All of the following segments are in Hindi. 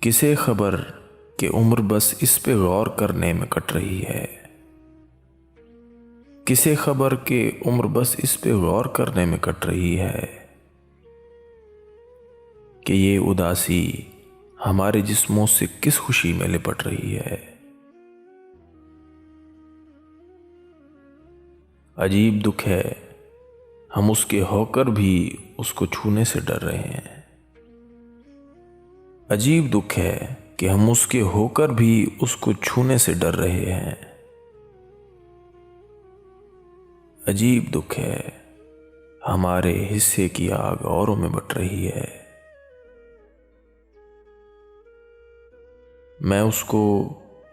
किसे खबर कि उम्र बस इस पे गौर करने में कट रही है। किसे खबर कि उम्र बस इस पे गौर करने में कट रही है कि ये उदासी हमारे जिस्मों से किस खुशी में लिपट रही है। अजीब दुख है, हम उसके होकर भी उसको छूने से डर रहे हैं। अजीब दुख है कि हम उसके होकर भी उसको छूने से डर रहे हैं। अजीब दुख है, हमारे हिस्से की आग औरों में बट रही है। मैं उसको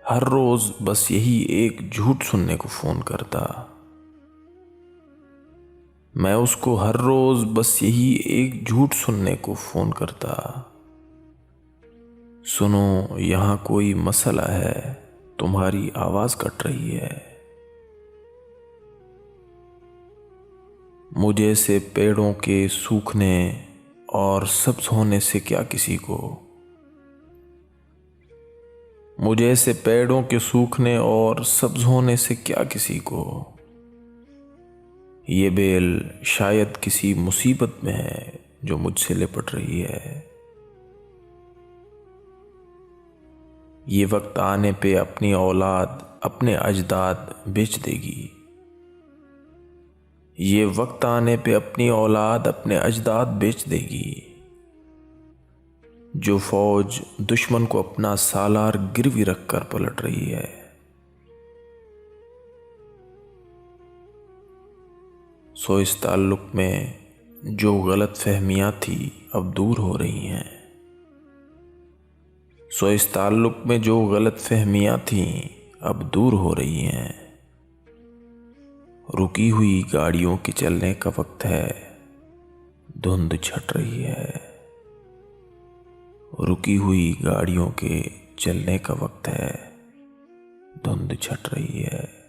हर रोज बस यही एक झूठ सुनने को फोन करता। मैं उसको हर रोज बस यही एक झूठ सुनने को फोन करता। सुनो, यहां कोई मसला है, तुम्हारी आवाज कट रही है। मुझे से पेड़ों के सूखने और सब्ज होने से क्या किसी को। मुझे से पेड़ों के सूखने और सब्ज होने से क्या किसी को। ये बेल शायद किसी मुसीबत में है जो मुझसे लिपट रही है। ये वक्त आने पे अपनी औलाद अपने अजदाद बेच देगी। ये वक्त आने पे अपनी औलाद अपने अजदाद बेच देगी। जो फौज दुश्मन को अपना सालार गिरवी रखकर पलट रही है। सो इस ताल्लुक में जो गलत फहमियां थी अब दूर हो रही हैं। सो इस ताल्लुक में जो गलत फहमियां थीं अब दूर हो रही हैं। रुकी हुई गाड़ियों के चलने का वक्त है, धुंध छट रही है। रुकी हुई गाड़ियों के चलने का वक्त है, धुंध छट रही है।